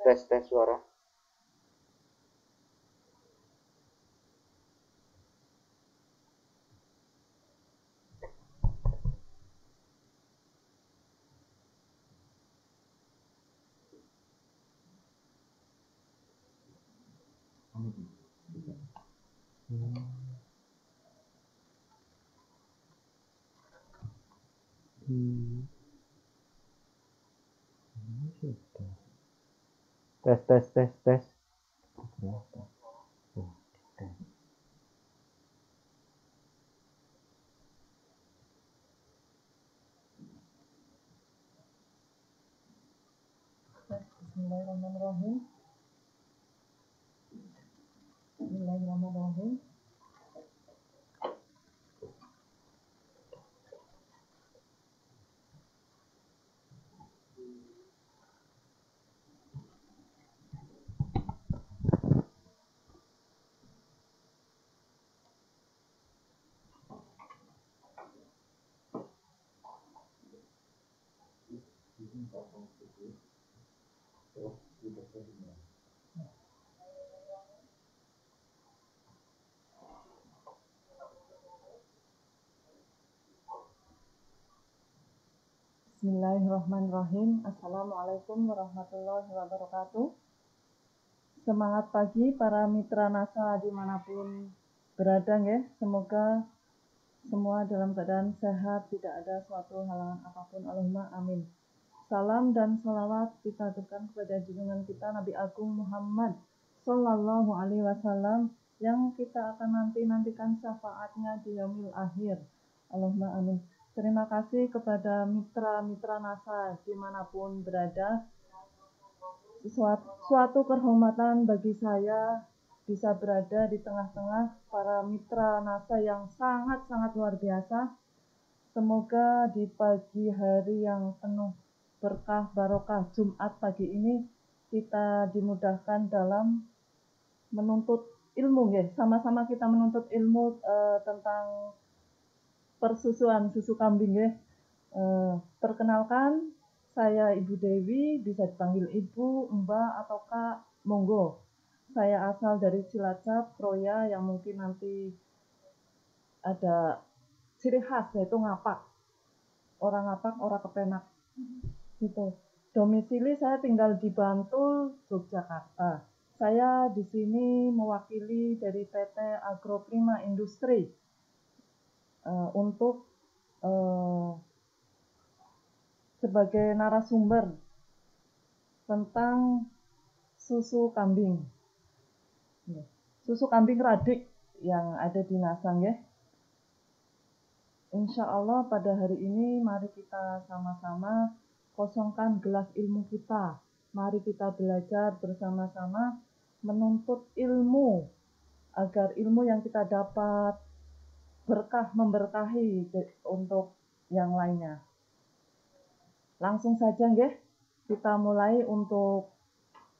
Tes suara. Tes. Bismillahirrahmanirrahim. Bismillahirrahmanirrahim. Bismillahirrahmanirrahim. Assalamualaikum warahmatullahi wabarakatuh. Semangat pagi para mitra NASA dimanapun berada ya. Semoga semua dalam keadaan sehat, tidak ada suatu halangan apapun. Allahumma amin. Salam dan salawat kita aturkan kepada junjungan kita Nabi Agung Muhammad Sallallahu Alaihi Wasallam yang kita akan nantikan syafaatnya di yaumil akhir. Allahumma amin. Terima kasih kepada mitra-mitra NASA dimanapun berada. Suatu kehormatan bagi saya bisa berada di tengah-tengah para mitra NASA yang sangat-sangat luar biasa. Semoga di pagi hari yang penuh berkah barokah Jumat pagi ini kita dimudahkan dalam menuntut ilmu ya. Sama-sama kita menuntut ilmu tentang persusuan susu kambing ya. Perkenalkan, saya Ibu Dewi, bisa dipanggil Ibu, Mbak, atau Kak, monggo. Saya asal dari Cilacap, Kroya, yang mungkin nanti ada ciri khas yaitu ngapak. Orang ngapak, orang kepenak. Gitu. Domisili saya tinggal di Bantul, Yogyakarta. Saya di sini mewakili dari PT Agroprima Industri untuk sebagai narasumber tentang susu kambing. Susu kambing radik yang ada di Nasang ya. Insya Allah pada hari ini mari kita sama-sama kosongkan gelas ilmu kita. Mari kita belajar bersama-sama menuntut ilmu agar ilmu yang kita dapat berkah memberkahi untuk yang lainnya. Langsung saja nggih, kita mulai untuk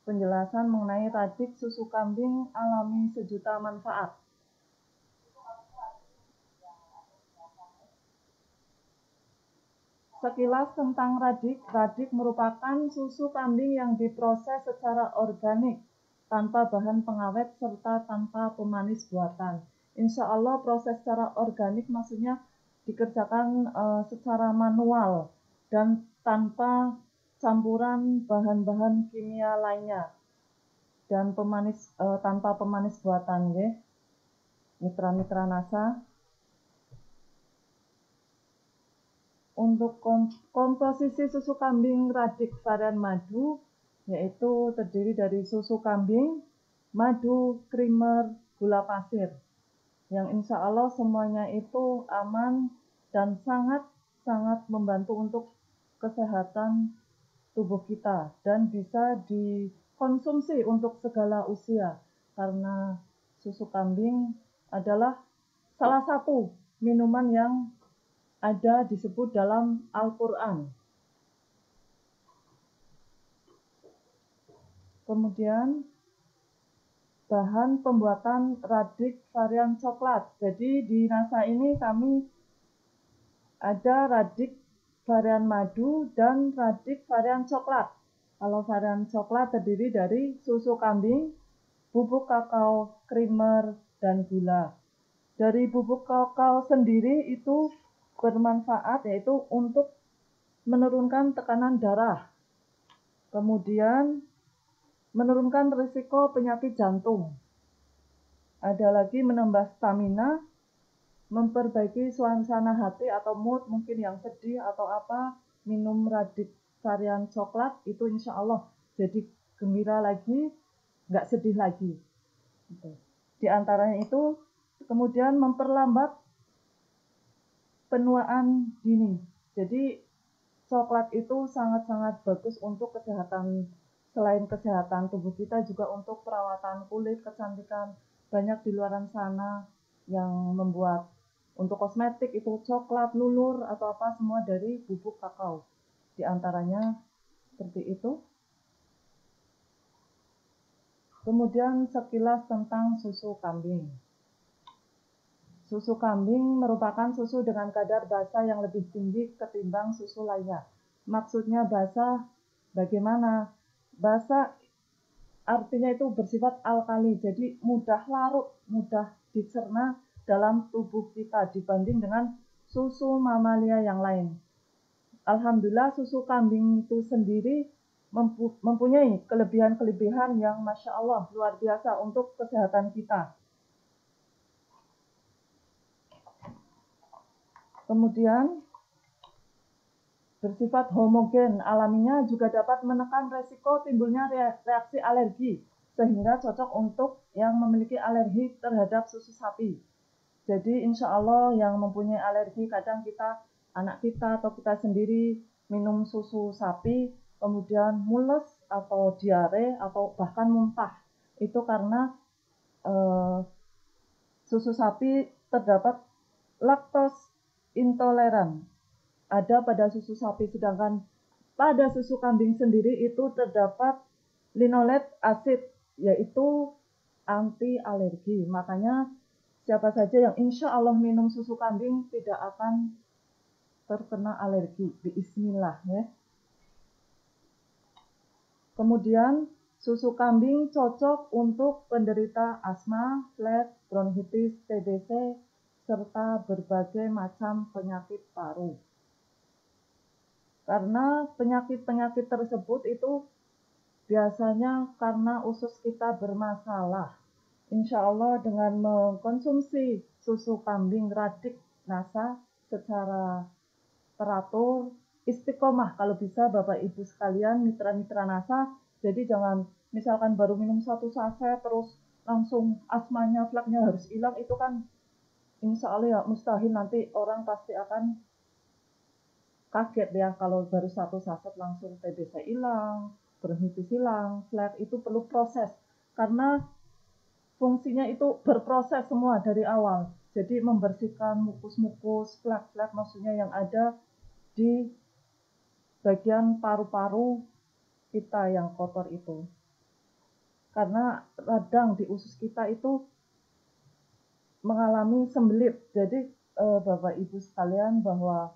penjelasan mengenai radik susu kambing alami sejuta manfaat. Sekilas tentang radik. Radik merupakan susu kambing yang diproses secara organik, tanpa bahan pengawet serta tanpa pemanis buatan. Insya Allah proses secara organik maksudnya dikerjakan secara manual dan tanpa campuran bahan-bahan kimia lainnya dan tanpa pemanis buatan ya. Mitra-mitra NASA. Untuk komposisi susu kambing radik varian madu yaitu terdiri dari susu kambing, madu, creamer, gula pasir. Yang insya Allah semuanya itu aman dan sangat membantu untuk kesehatan tubuh kita dan bisa dikonsumsi untuk segala usia karena susu kambing adalah salah satu minuman yang ada disebut dalam Al-Quran. Kemudian bahan pembuatan radik varian coklat. Jadi di NASA ini kami ada radik varian madu dan radik varian coklat. Kalau varian coklat terdiri dari susu kambing, bubuk kakao, creamer, dan gula. Dari bubuk kakao sendiri itu bermanfaat yaitu untuk menurunkan tekanan darah, kemudian menurunkan risiko penyakit jantung. Ada lagi menambah stamina, memperbaiki suasana hati atau mood mungkin yang sedih atau apa, minum Radix varian coklat itu insya Allah jadi gembira lagi, nggak sedih lagi. Di antaranya itu kemudian memperlambat penuaan dini. Jadi coklat itu sangat-sangat bagus untuk kesehatan, selain kesehatan tubuh kita juga untuk perawatan kulit, kecantikan. Banyak di luar sana yang membuat untuk kosmetik itu coklat, lulur atau apa semua dari bubuk kakao. Di antaranya seperti itu. Kemudian sekilas tentang susu kambing. Susu kambing merupakan susu dengan kadar basa yang lebih tinggi ketimbang susu lainnya. Maksudnya basa bagaimana? Basa artinya itu bersifat alkali, jadi mudah larut, mudah dicerna dalam tubuh kita dibanding dengan susu mamalia yang lain. Alhamdulillah susu kambing itu sendiri mempunyai kelebihan-kelebihan yang Masya Allah luar biasa untuk kesehatan kita. Kemudian bersifat homogen, alaminya juga dapat menekan resiko timbulnya reaksi alergi, sehingga cocok untuk yang memiliki alergi terhadap susu sapi. Jadi insya Allah yang mempunyai alergi, kadang kita, anak kita atau kita sendiri minum susu sapi, kemudian mules atau diare atau bahkan muntah. Itu karena susu sapi terdapat laktos intoleran. Ada pada susu sapi, sedangkan pada susu kambing sendiri itu terdapat linolet asid, yaitu anti alergi. Makanya siapa saja yang insya Allah minum susu kambing tidak akan terkena alergi. Bismillah ya. Kemudian susu kambing cocok untuk penderita asma, flek, bronkitis, TBC, serta berbagai macam penyakit paru. Karena penyakit-penyakit tersebut itu biasanya karena usus kita bermasalah. Insya Allah dengan mengkonsumsi susu kambing Radix Nasa secara teratur, istiqomah kalau bisa Bapak Ibu sekalian, mitra-mitra Nasa, jadi jangan misalkan baru minum 1 saset terus langsung asmanya, fleknya harus hilang, itu kan insya Allah ya mustahil, nanti orang pasti akan kaget ya kalau baru 1 saset langsung TBC hilang, bronkitis hilang, flek itu perlu proses karena fungsinya itu berproses semua dari awal. Jadi membersihkan mukus-mukus, flek-flek maksudnya yang ada di bagian paru-paru kita yang kotor itu. Karena radang di usus kita itu mengalami sembelit. Jadi Bapak Ibu sekalian bahwa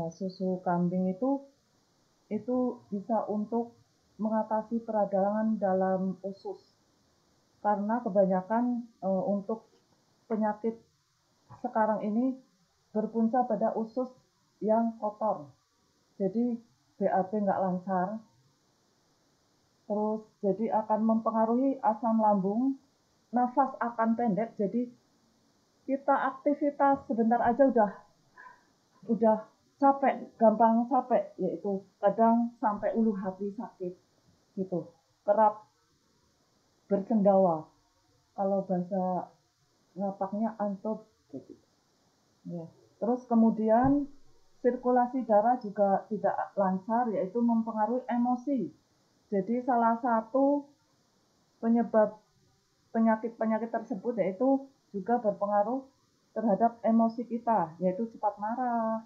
susu kambing itu bisa untuk mengatasi peradangan dalam usus. Karena kebanyakan untuk penyakit sekarang ini berpunca pada usus yang kotor. Jadi BAB nggak lancar, terus jadi akan mempengaruhi asam lambung, nafas akan pendek, jadi kita aktivitas sebentar aja udah capek, gampang capek, yaitu kadang sampai ulu hati sakit gitu, kerap bersendawa. Kalau bahasa ngapaknya antop gitu. Ya. Terus kemudian sirkulasi darah juga tidak lancar, yaitu mempengaruhi emosi. Jadi salah satu penyebab penyakit-penyakit tersebut yaitu juga berpengaruh terhadap emosi kita, yaitu cepat marah,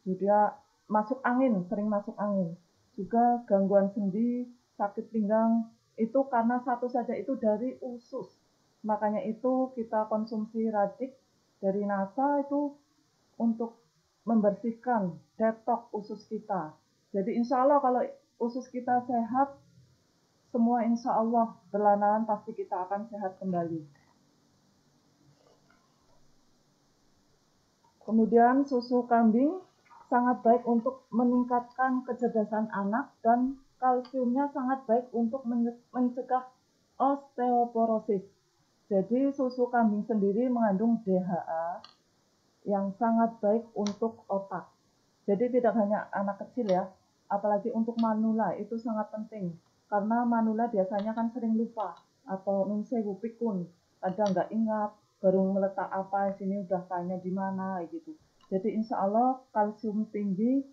juga masuk angin, sering masuk angin, juga gangguan sendi, sakit pinggang, itu karena satu saja itu dari usus. Makanya itu kita konsumsi Radix dari Nasa itu untuk membersihkan, detox usus kita. Jadi insya Allah kalau usus kita sehat, semua insya Allah berlanaran pasti kita akan sehat kembali. Kemudian susu kambing sangat baik untuk meningkatkan kecerdasan anak dan kalsiumnya sangat baik untuk mencegah osteoporosis. Jadi susu kambing sendiri mengandung DHA yang sangat baik untuk otak. Jadi tidak hanya anak kecil ya, apalagi untuk manula itu sangat penting. Karena manula biasanya kan sering lupa atau nungsewu pikun, kadang nggak ingat, baru meletak apa sini udah tanya di mana gitu. Jadi insya Allah kalsium tinggi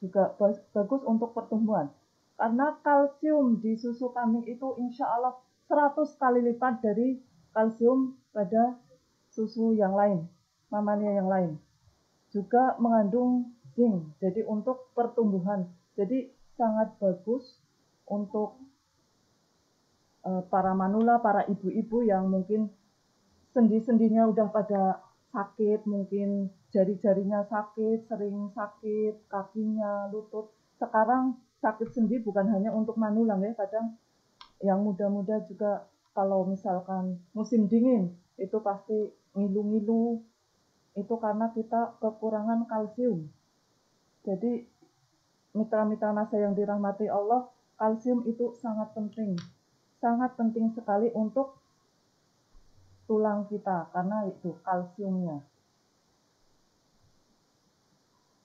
juga bagus untuk pertumbuhan. Karena kalsium di susu kambing itu insya Allah 100 kali lipat dari kalsium pada susu yang lain, mamalia yang lain. Juga mengandung zinc, jadi untuk pertumbuhan. Jadi sangat bagus untuk para manula, para ibu-ibu yang mungkin sendi-sendinya udah pada sakit, mungkin jari-jarinya sakit, sering sakit, kakinya, lutut. Sekarang sakit sendi bukan hanya untuk manula ya, kadang yang muda-muda juga kalau misalkan musim dingin itu pasti ngilu-ngilu, itu karena kita kekurangan kalsium. Jadi mitra-mitra nasa yang dirahmati Allah, kalsium itu sangat penting sekali untuk tulang kita karena itu kalsiumnya.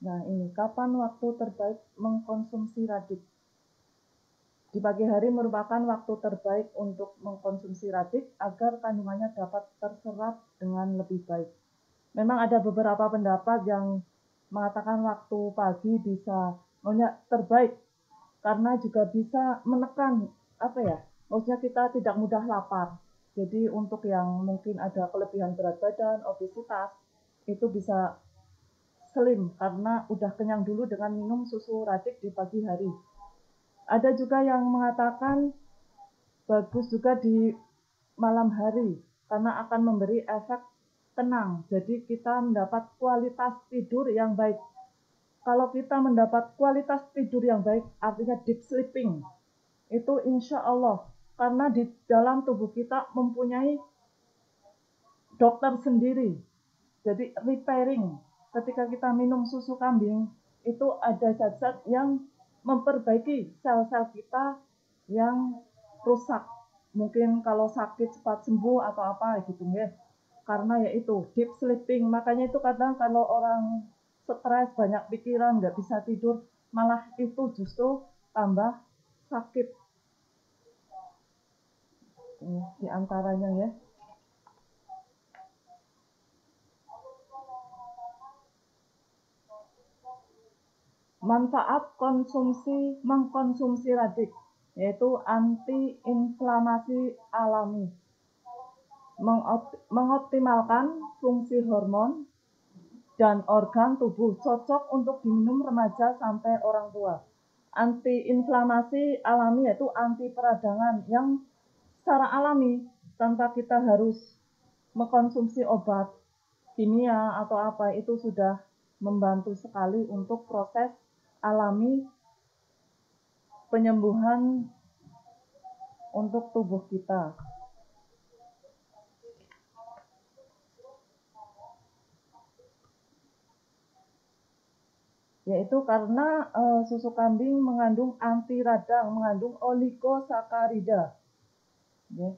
Nah ini, kapan waktu terbaik mengkonsumsi radix? Di pagi hari merupakan waktu terbaik untuk mengkonsumsi radix agar kandungannya dapat terserap dengan lebih baik. Memang ada beberapa pendapat yang mengatakan waktu pagi bisa terbaik karena juga bisa menekan maksudnya kita tidak mudah lapar. Jadi untuk yang mungkin ada kelebihan berat badan, obesitas, itu bisa slim karena udah kenyang dulu dengan minum susu radix di pagi hari. Ada juga yang mengatakan bagus juga di malam hari karena akan memberi efek tenang. Jadi kita mendapat kualitas tidur yang baik. Kalau kita mendapat kualitas tidur yang baik, artinya deep sleeping, itu insya Allah. Karena di dalam tubuh kita mempunyai dokter sendiri. Jadi repairing. Ketika kita minum susu kambing, itu ada zat-zat yang memperbaiki sel-sel kita yang rusak. Mungkin kalau sakit cepat sembuh atau apa gitu ya. Karena yaitu deep sleeping, makanya itu kadang kalau orang stres, banyak pikiran, nggak bisa tidur, malah itu justru tambah sakit. Ini di antaranya ya. Manfaat mengkonsumsi radix, yaitu antiinflamasi alami, mengoptimalkan fungsi hormon dan organ tubuh, cocok untuk diminum remaja sampai orang tua. Antiinflamasi alami yaitu anti peradangan yang secara alami tanpa kita harus mengkonsumsi obat kimia atau apa, itu sudah membantu sekali untuk proses alami penyembuhan untuk tubuh kita. Yaitu karena susu kambing mengandung anti radang, mengandung oligosakarida. Ya.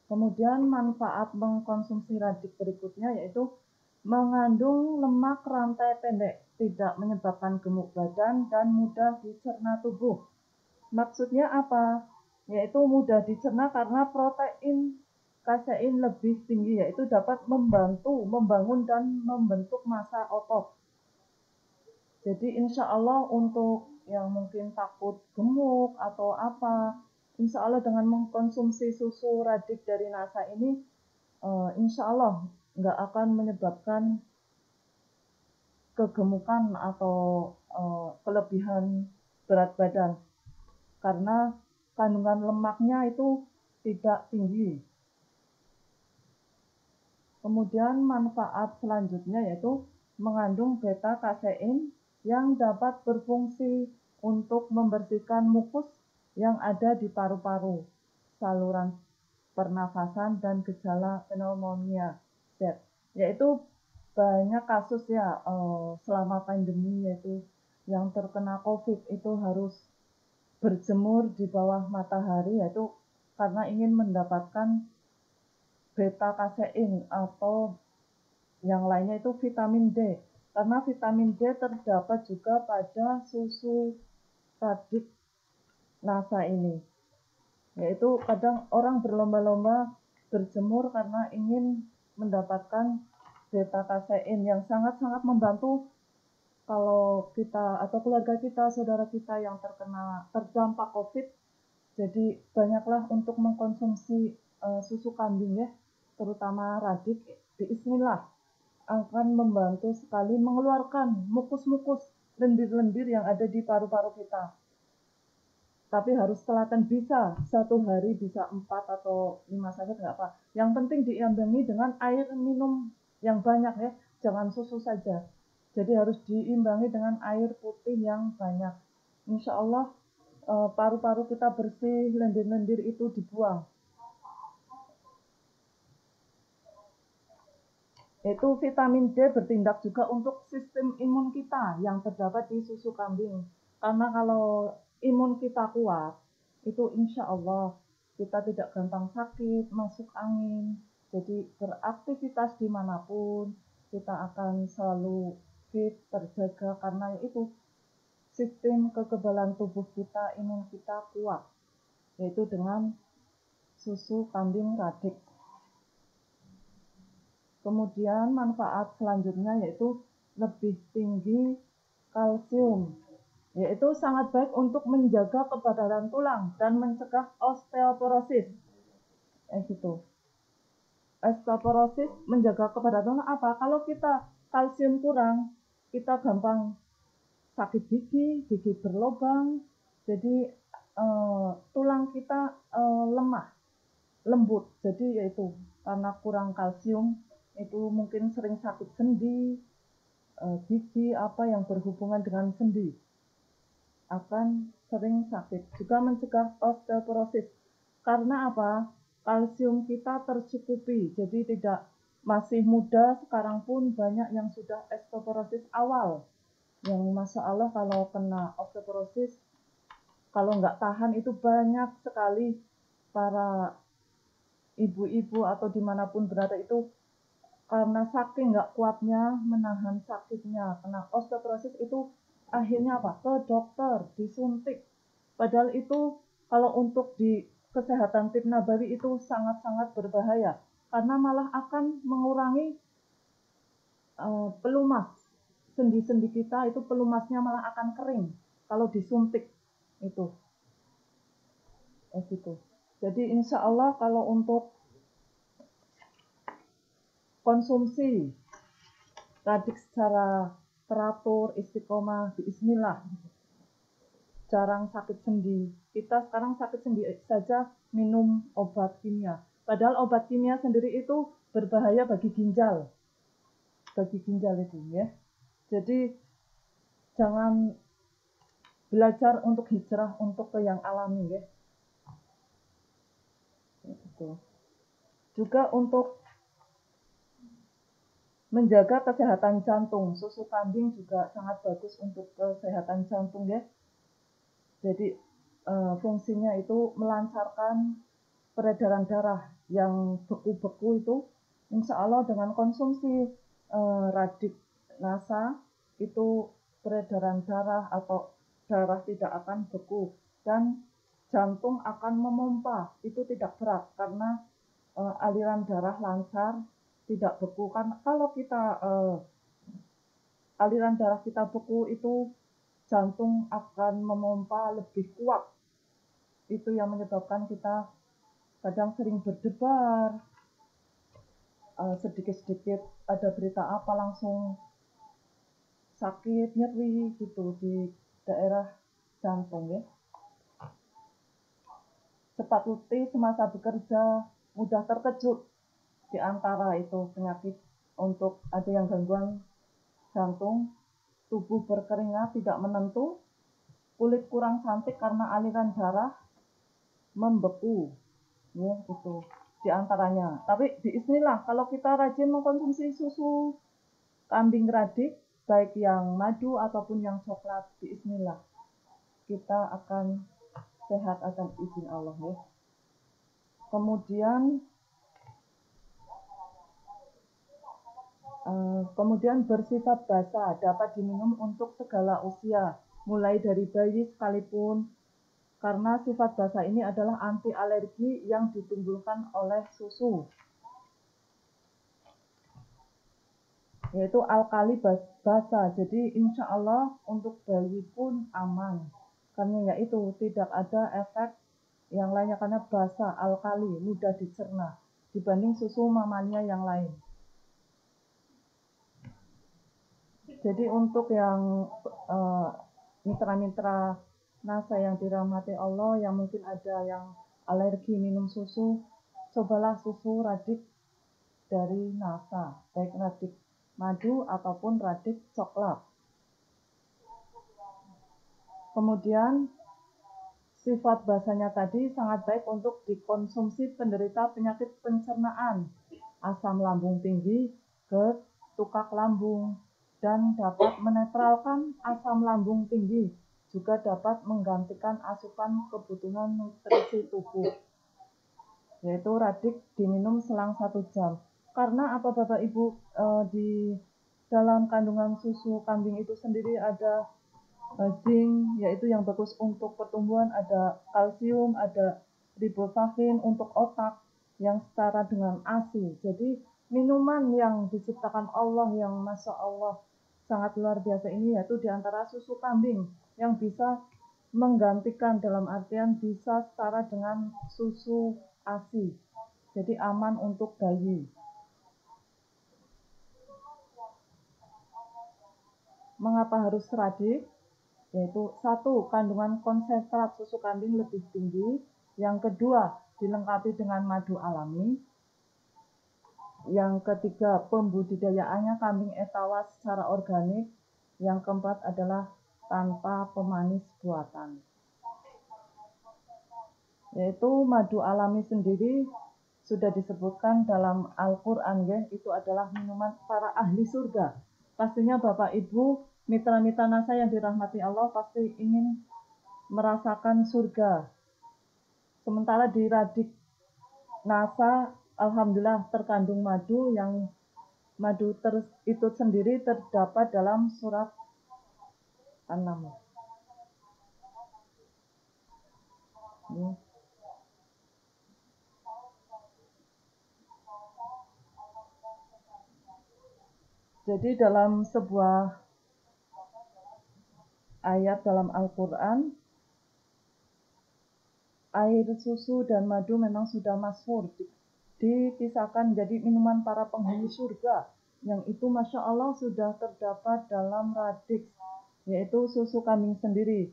Kemudian manfaat mengkonsumsi radix berikutnya yaitu mengandung lemak rantai pendek, tidak menyebabkan gemuk badan dan mudah dicerna tubuh. Maksudnya apa? Yaitu mudah dicerna karena protein kasein lebih tinggi, yaitu dapat membantu membangun dan membentuk massa otot. Jadi insya Allah untuk yang mungkin takut gemuk atau apa, insya Allah dengan mengkonsumsi susu radix dari NASA ini, insya Allah nggak akan menyebabkan kegemukan atau kelebihan berat badan karena kandungan lemaknya itu tidak tinggi. Kemudian manfaat selanjutnya yaitu mengandung beta kasein yang dapat berfungsi untuk membersihkan mukus yang ada di paru-paru, saluran pernafasan, dan gejala pneumonia Z. Yaitu banyak kasus ya selama pandemi, yaitu yang terkena COVID itu harus berjemur di bawah matahari, yaitu karena ingin mendapatkan beta kasein atau yang lainnya itu vitamin D. Karena vitamin D terdapat juga pada susu Radik Nasa ini. Yaitu kadang orang berlomba-lomba berjemur karena ingin mendapatkan beta kasein yang sangat-sangat membantu kalau kita atau keluarga kita, saudara kita yang terdampak COVID. Jadi banyaklah untuk mengkonsumsi susu kambing ya, terutama Radik. Bismillah akan membantu sekali mengeluarkan mukus-mukus, lendir-lendir yang ada di paru-paru kita. Tapi harus telaten, bisa 1 hari bisa 4 atau 5 saja nggak apa. Yang penting diimbangi dengan air minum yang banyak ya, jangan susu saja. Jadi harus diimbangi dengan air putih yang banyak. Insya Allah paru-paru kita bersih, lendir-lendir itu dibuang. Itu vitamin D bertindak juga untuk sistem imun kita yang terdapat di susu kambing. Karena kalau imun kita kuat, itu insya Allah kita tidak gampang sakit, masuk angin. Jadi beraktivitas dimanapun, kita akan selalu fit, terjaga, karena itu sistem kekebalan tubuh kita, imun kita kuat, yaitu dengan susu kambing Radik. Kemudian manfaat selanjutnya yaitu lebih tinggi kalsium, yaitu sangat baik untuk menjaga kepadan tulang dan mencegah osteoporosis. Gitu. Osteoporosis menjaga kepadan tulang apa? Kalau kita kalsium kurang, kita gampang sakit gigi, gigi berlubang, jadi tulang kita lemah, lembut. Jadi yaitu karena kurang kalsium itu mungkin sering sakit sendi, gigi apa yang berhubungan dengan sendi akan sering sakit. Juga mencegah osteoporosis. Karena apa? Kalsium kita tercukupi, jadi tidak masih muda, sekarang pun banyak yang sudah osteoporosis awal. Yang Masya Allah kalau kena osteoporosis, kalau nggak tahan itu banyak sekali para ibu-ibu atau dimanapun berada itu karena saking nggak kuatnya menahan sakitnya kena osteoporosis itu akhirnya apa? Ke dokter, disuntik. Padahal itu kalau untuk di kesehatan tib nabawi itu sangat-sangat berbahaya karena malah akan mengurangi pelumas. Sendi-sendi kita itu pelumasnya malah akan kering kalau disuntik itu. Gitu. Jadi insya Allah kalau untuk konsumsi Radik secara teratur, istiqomah, bismillah, jarang sakit sendi. Kita sekarang sakit sendi saja minum obat kimia. Padahal obat kimia sendiri itu berbahaya bagi ginjal. Bagi ginjal itu ya. Jadi jangan belajar untuk hijrah untuk ke yang alami ya. Gitu. Juga untuk menjaga kesehatan jantung, susu kambing juga sangat bagus untuk kesehatan jantung ya. Jadi fungsinya itu melancarkan peredaran darah yang beku-beku itu, insya Allah dengan konsumsi Radik Nasa itu peredaran darah atau darah tidak akan beku dan jantung akan memompa, itu tidak berat karena aliran darah lancar, tidak beku. Kan kalau kita aliran darah kita beku itu jantung akan memompa lebih kuat. Itu yang menyebabkan kita kadang sering berdebar, sedikit-sedikit ada berita apa langsung sakit, nyeri gitu di daerah jantung ya. Cepat letih semasa bekerja, mudah terkejut, di antara itu penyakit untuk ada yang gangguan jantung, tubuh berkeringat tidak menentu, kulit kurang cantik karena aliran darah membeku, ya itu diantaranya. Tapi bismillah, kalau kita rajin mengkonsumsi susu kambing radik, baik yang madu ataupun yang coklat, bismillah, kita akan sehat akan izin Allah, ya. Kemudian bersifat basa, dapat diminum untuk segala usia, mulai dari bayi sekalipun, karena sifat basa ini adalah anti alergi yang ditimbulkan oleh susu, yaitu alkali basa. Jadi insya Allah untuk bayi pun aman, karena yaitu tidak ada efek yang lainnya, karena basa, alkali, mudah dicerna dibanding susu mamalia yang lain. Jadi untuk yang mitra-mitra NASA yang dirahmati Allah, yang mungkin ada yang alergi minum susu, cobalah susu radik dari NASA, baik radik madu ataupun radik coklat. Kemudian sifat basanya tadi sangat baik untuk dikonsumsi penderita penyakit pencernaan, asam lambung tinggi, GERD, tukak lambung, dan dapat menetralkan asam lambung tinggi, juga dapat menggantikan asupan kebutuhan nutrisi tubuh, yaitu radik diminum selang 1 jam. Karena apa Bapak Ibu, di dalam kandungan susu kambing itu sendiri ada zinc, yaitu yang bagus untuk pertumbuhan, ada kalsium, ada riboflavin untuk otak yang setara dengan ASI. Jadi minuman yang diciptakan Allah yang Masya Allah sangat luar biasa ini, yaitu diantara susu kambing yang bisa menggantikan, dalam artian bisa setara dengan susu ASI. Jadi aman untuk bayi. Mengapa harus radik? Yaitu 1, kandungan konsentrat susu kambing lebih tinggi. Yang kedua, dilengkapi dengan madu alami. Yang ketiga, pembudidayaannya kambing etawa secara organik. Yang keempat adalah tanpa pemanis buatan. Yaitu madu alami sendiri sudah disebutkan dalam Al-Quran, ya, itu adalah minuman para ahli surga. Pastinya Bapak Ibu, mitra-mitra NASA yang dirahmati Allah pasti ingin merasakan surga. Sementara di radik NASA, alhamdulillah terkandung madu, yang madu itu sendiri terdapat dalam surat An-Naml. Jadi dalam sebuah ayat dalam Al-Quran, air susu dan madu memang sudah masyhur, dikisahkan jadi minuman para penghuni surga, yang itu Masya Allah sudah terdapat dalam radik, yaitu susu kambing sendiri.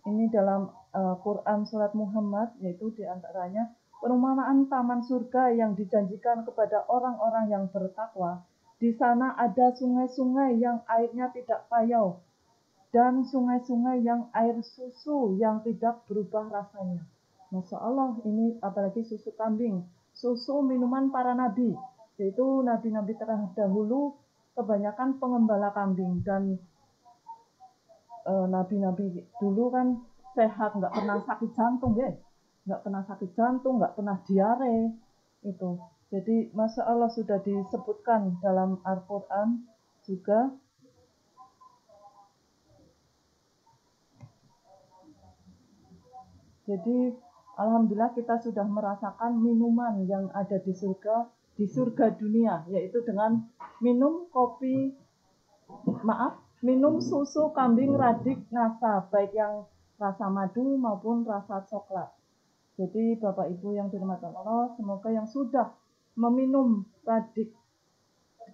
Ini dalam Quran surat Muhammad, yaitu diantaranya perumpamaan taman surga yang dijanjikan kepada orang-orang yang bertakwa. Di sana ada sungai-sungai yang airnya tidak payau, dan sungai-sungai yang air susu yang tidak berubah rasanya. Masya Allah, ini apalagi susu kambing, susu minuman para nabi, yaitu nabi-nabi terdahulu kebanyakan pengembala kambing, dan nabi-nabi dulu kan sehat, nggak pernah sakit jantung, ya, nggak pernah sakit jantung, nggak pernah diare itu. Jadi Masya Allah sudah disebutkan dalam Al-Quran juga. Jadi alhamdulillah kita sudah merasakan minuman yang ada di surga dunia, yaitu dengan minum minum susu kambing radik NASA, baik yang rasa madu maupun rasa coklat. Jadi Bapak Ibu yang dirahmati Allah, semoga yang sudah meminum radik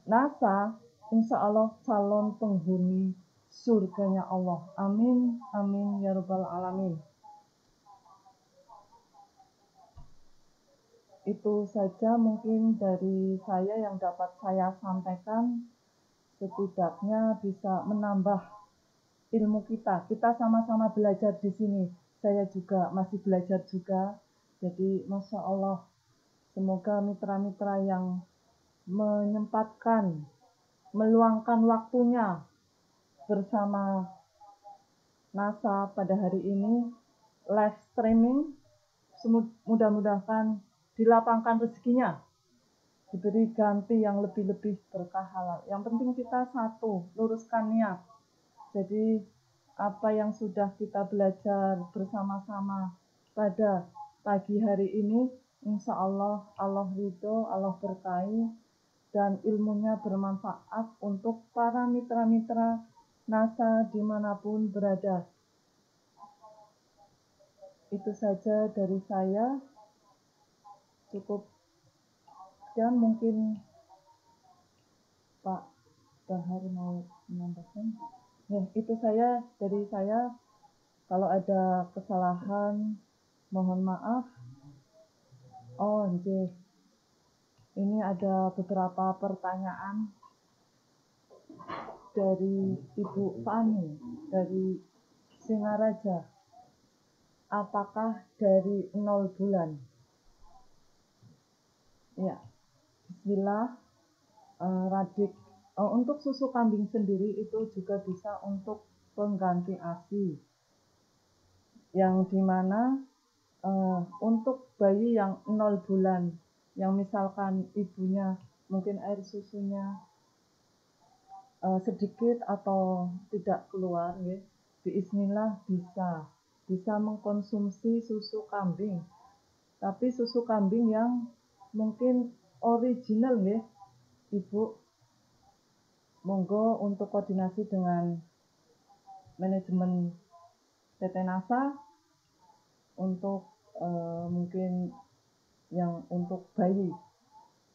NASA, insya Allah calon penghuni surganya Allah. Amin, amin, ya rabbal alamin. Itu saja mungkin dari saya yang dapat saya sampaikan, setidaknya bisa menambah ilmu kita. Kita sama-sama belajar di sini. Saya juga masih belajar juga. Jadi Masya Allah, semoga mitra-mitra yang menyempatkan, meluangkan waktunya bersama NASA pada hari ini, live streaming, mudah-mudahan dilapangkan rezekinya, diberi ganti yang lebih-lebih berkah halal. Yang penting kita satu, luruskan niat. Jadi apa yang sudah kita belajar bersama-sama pada pagi hari ini, insya Allah Allah ridho, Allah berkahi, dan ilmunya bermanfaat untuk para mitra-mitra NASA dimanapun berada. Itu saja dari saya, cukup. Dan mungkin Pak Bahar mau menambahkan. Ya, itu saya dari saya. Kalau ada kesalahan, mohon maaf. Oh, ini ada beberapa pertanyaan dari Ibu Fani dari Singaraja. Apakah dari 0 bulan? Ya, bismillah. Radik. Untuk susu kambing sendiri itu juga bisa untuk pengganti ASI, yang dimana untuk bayi yang 0 bulan, yang misalkan ibunya mungkin air susunya sedikit atau tidak keluar, ya, bismillah bisa mengkonsumsi susu kambing, tapi susu kambing yang mungkin original, ya, Ibu. Monggo untuk koordinasi dengan manajemen PT NASA untuk mungkin yang untuk bayi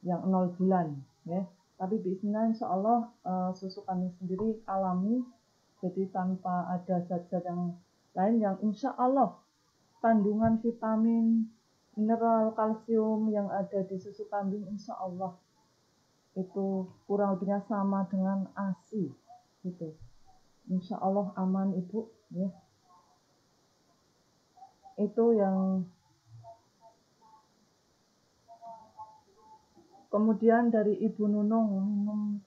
yang 0 bulan, ya. Tapi bismillah insya Allah susu kambing sendiri alami, jadi tanpa ada zat-zat yang lain yang insya Allah kandungan vitamin, mineral, kalsium yang ada di susu kambing insya Allah itu kurang lebihnya sama dengan ASI gitu. Insya Allah aman Ibu, ya. Itu yang. Kemudian dari Ibu Nunung, minum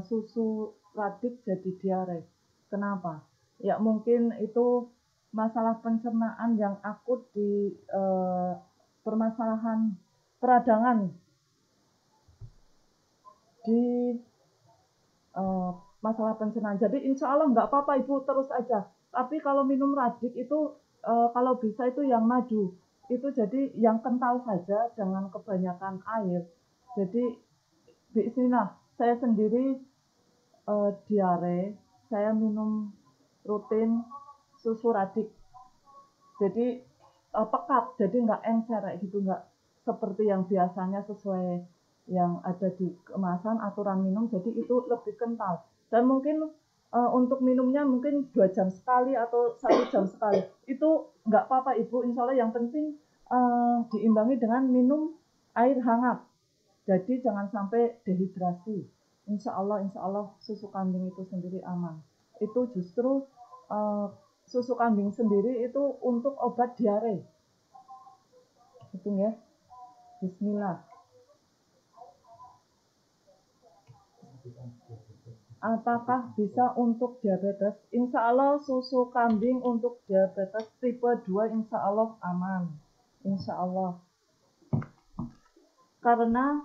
susu Radik jadi diare. Kenapa? Ya mungkin itu masalah pencernaan yang akut di permasalahan peradangan di masalah pencernaan. Jadi insya Allah nggak apa-apa Ibu, terus aja. Tapi kalau minum Radik itu kalau bisa itu yang madu. Itu jadi yang kental saja, jangan kebanyakan air. Jadi bismillah, saya sendiri diare, saya minum rutin susu Radik. Jadi pekat, jadi nggak encer gitu, nggak seperti yang biasanya sesuai yang ada di kemasan aturan minum. Jadi itu lebih kental. Dan mungkin untuk minumnya mungkin 2 jam sekali atau 1 jam sekali. Itu nggak apa-apa Ibu, insya Allah yang penting diimbangi dengan minum air hangat. Jadi jangan sampai dehidrasi. Insya Allah susu kambing itu sendiri aman. Itu justru susu kambing sendiri itu untuk obat diare. Itu ya. Bismillah. Apakah bisa untuk diabetes? Insya Allah susu kambing untuk diabetes tipe 2 insya Allah aman. Insya Allah. Karena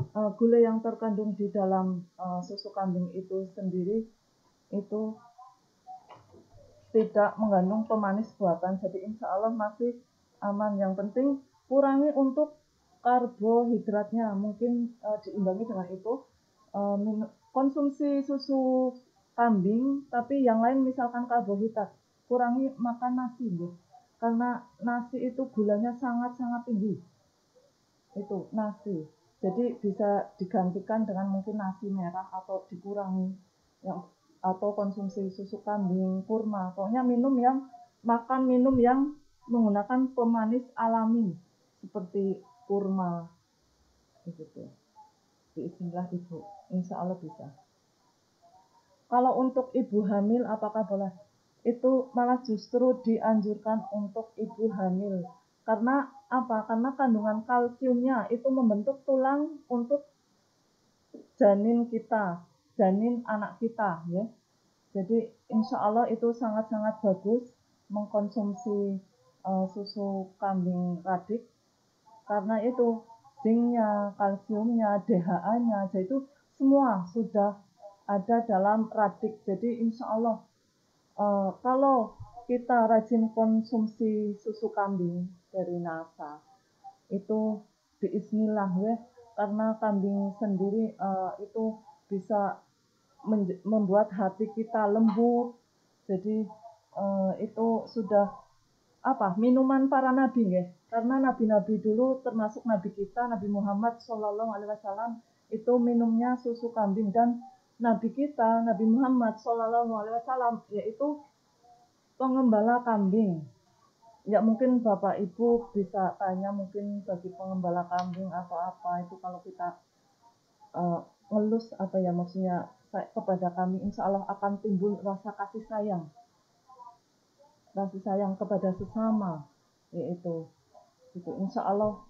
gula yang terkandung di dalam susu kambing itu sendiri itu tidak mengandung pemanis buatan, jadi insya Allah masih aman. Yang penting kurangi untuk karbohidratnya, mungkin diimbangi dengan itu konsumsi susu kambing, tapi yang lain misalkan karbohidrat, kurangi makan nasi, gitu. Karena nasi itu gulanya sangat-sangat tinggi, itu nasi. Jadi bisa digantikan dengan mungkin nasi merah atau dikurangi yang atau konsumsi susu kambing, kurma. Pokoknya makan minum yang menggunakan pemanis alami seperti kurma gitu. Bismillah Ibu, insya Allah bisa. Kalau untuk ibu hamil apakah boleh? Itu malah justru dianjurkan untuk ibu hamil. Karena apa? Karena kandungan kalsiumnya itu membentuk tulang untuk janin kita, janin anak kita ya. Jadi insya Allah itu sangat-sangat bagus mengkonsumsi susu kambing radik karena itu zincnya, kalsiumnya, DHA-nya, jadi itu semua sudah ada dalam radik. Jadi insya Allah kalau kita rajin konsumsi susu kambing dari NASA itu bismillah ya, karena kambing sendiri itu bisa membuat hati kita lembut. Jadi itu sudah apa minuman para nabi ya, karena nabi-nabi dulu termasuk nabi kita Nabi Muhammad Shallallahu Alaihi Wasallam itu minumnya susu kambing, dan nabi kita Nabi Muhammad Shallallahu Alaihi Wasallam yaitu pengembala kambing. Ya mungkin Bapak Ibu bisa tanya mungkin bagi pengembala kambing atau apa itu kalau kita ngelus apa ya maksudnya kepada kami, insya Allah akan timbul rasa kasih sayang kepada sesama, yaitu itu insya Allah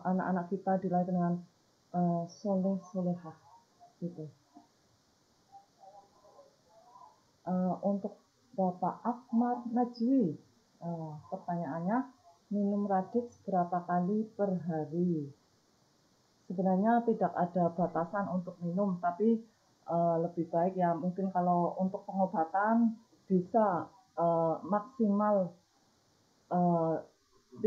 anak-anak kita dilahirkan dengan soleh solehah gitu. Untuk Bapak Akmal Najwi, pertanyaannya, minum radik berapa kali per hari? Sebenarnya tidak ada batasan untuk minum, tapi lebih baik ya mungkin kalau untuk pengobatan bisa maksimal 3-4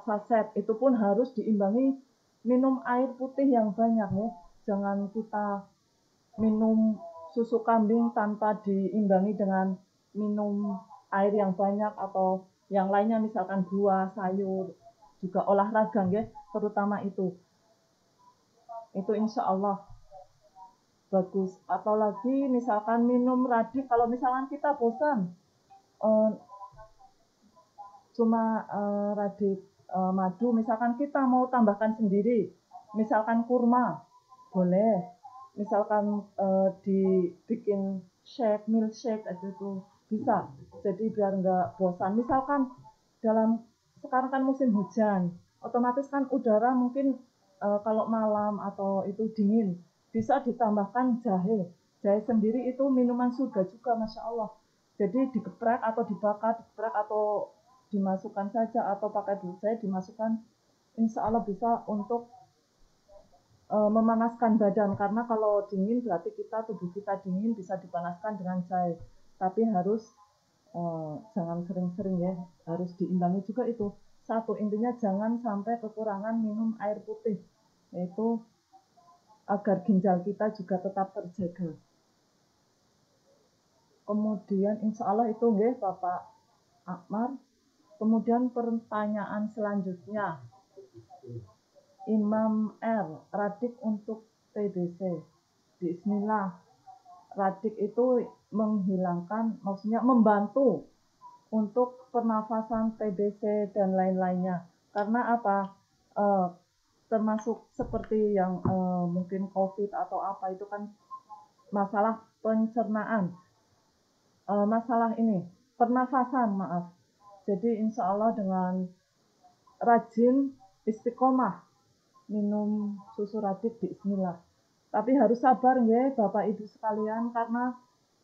saset, itu pun harus diimbangi minum air putih yang banyak ya. Jangan kita minum susu kambing tanpa diimbangi dengan minum air yang banyak atau yang lainnya, misalkan buah, sayur, juga olahraga ya, terutama itu insya Allah bagus. Atau lagi misalkan minum radik, kalau misalkan kita bosan cuma radik madu, misalkan kita mau tambahkan sendiri, misalkan kurma, boleh. Misalkan dibikin shake, milkshake itu bisa. Jadi biar nggak bosan. Misalkan sekarang kan musim hujan, otomatis kan udara mungkin kalau malam atau itu dingin, bisa ditambahkan jahe. Jahe sendiri itu minuman surga juga, Masya Allah. Jadi digeprek atau dibakar, digeprek atau dimasukkan saja atau pakai dulu saya dimasukkan, insya Allah bisa untuk memanaskan badan, karena kalau dingin berarti tubuh kita dingin, bisa dipanaskan dengan jahe, tapi harus jangan sering-sering ya, harus diimbangi juga itu. Satu, intinya jangan sampai kekurangan minum air putih, yaitu agar ginjal kita juga tetap terjaga. Kemudian insya Allah itu nggih Bapak Akmar. Kemudian pertanyaan selanjutnya, Imam R, radik untuk TBC. Bismillah, radik itu menghilangkan, maksudnya membantu untuk pernafasan TBC dan lain-lainnya. Karena apa? Termasuk seperti yang mungkin COVID atau apa itu kan masalah pencernaan, masalah ini pernafasan, maaf. Jadi insya Allah dengan rajin istiqomah minum susu radik bismillah. Tapi harus sabar ya Bapak Ibu sekalian, karena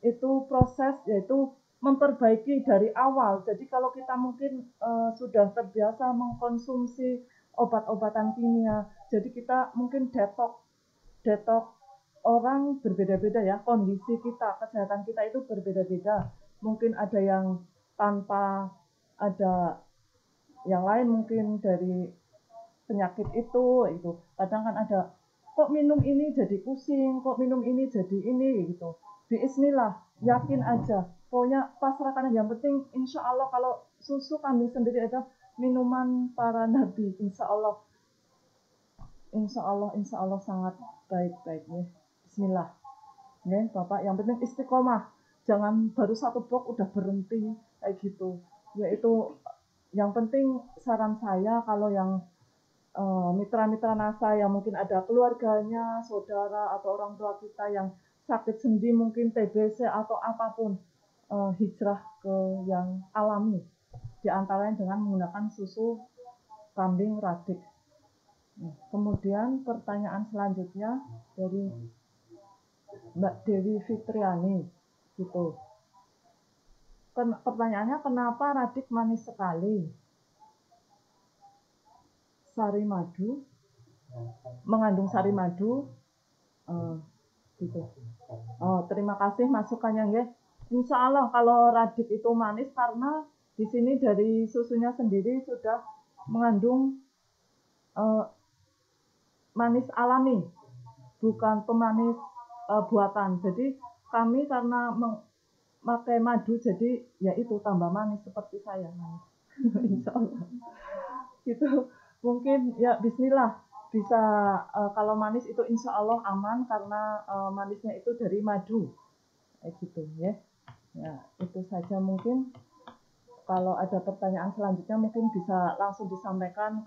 itu proses yaitu memperbaiki dari awal. Jadi kalau kita mungkin sudah terbiasa mengkonsumsi obat-obatan kimia, jadi kita mungkin detok orang berbeda-beda ya, kondisi kita, kesehatan kita itu berbeda-beda. Mungkin ada yang tanpa, ada yang lain mungkin dari penyakit itu. Kadang kan ada, kok minum ini jadi pusing, kok minum ini jadi ini gitu. Bismillah, yakin aja. Pokoknya pasrahkan aja. Yang penting insya Allah kalau susu kambing sendiri ada minuman para nabi, insya Allah sangat baik-baiknya. Bismillah. Ya, Bapak, yang penting istiqomah. Jangan baru satu blok udah berhenti kayak gitu. Yaitu yang penting saran saya, kalau yang mitra-mitra NASA yang mungkin ada keluarganya, saudara atau orang tua kita yang sakit sendi, mungkin TBC atau apapun, hijrah ke yang alami, di antaranya dengan menggunakan susu kambing Radik. Kemudian pertanyaan selanjutnya dari Mbak Dewi Fitriani, gitu. Pertanyaannya, kenapa Radik manis sekali? Sari madu, mengandung sari madu, gitu. Terima kasih masukannya, nggih. Insya Allah kalau Radik itu manis karena di sini dari susunya sendiri sudah mengandung manis alami, bukan pemanis buatan. Jadi kami karena memakai madu, jadi ya itu tambah manis seperti saya. Insya Allah. Itu mungkin ya Bismillah bisa kalau manis itu insya Allah aman karena manisnya itu dari madu, gitu ya. Ya itu saja mungkin. Kalau ada pertanyaan selanjutnya mungkin bisa langsung disampaikan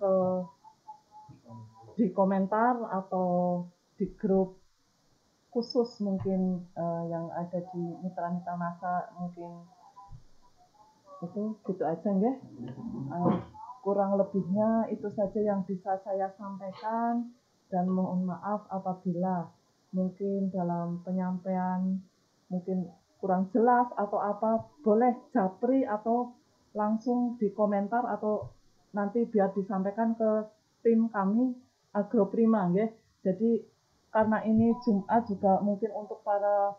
di komentar atau di grup khusus mungkin yang ada di mitra-mitra NASA. Mungkin itu gitu aja nggih. Kurang lebihnya itu saja yang bisa saya sampaikan, dan mohon maaf apabila mungkin dalam penyampaian mungkin kurang jelas atau apa, boleh japri atau langsung di komentar atau nanti biar disampaikan ke tim kami Agroprima nggih. Jadi karena ini Jumat juga mungkin untuk para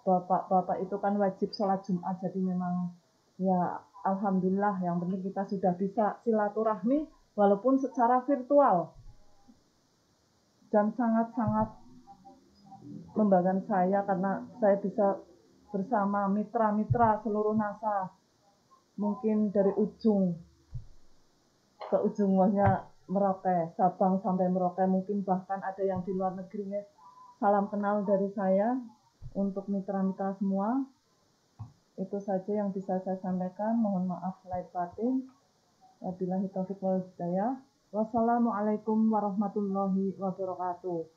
bapak-bapak itu kan wajib sholat Jumat, jadi memang ya alhamdulillah yang penting kita sudah bisa silaturahmi walaupun secara virtual, dan sangat-sangat membanggakan saya karena saya bisa bersama mitra-mitra seluruh NASA, mungkin dari ujung ke ujung Merauke, Sabang sampai Merauke, mungkin bahkan ada yang di luar negeri ya. Salam kenal dari saya untuk mitra-mitra semua. Itu saja yang bisa saya sampaikan. Mohon maaf lahir batin. Wabillahi taufiq wal hidayah. Wassalamualaikum warahmatullahi wabarakatuh.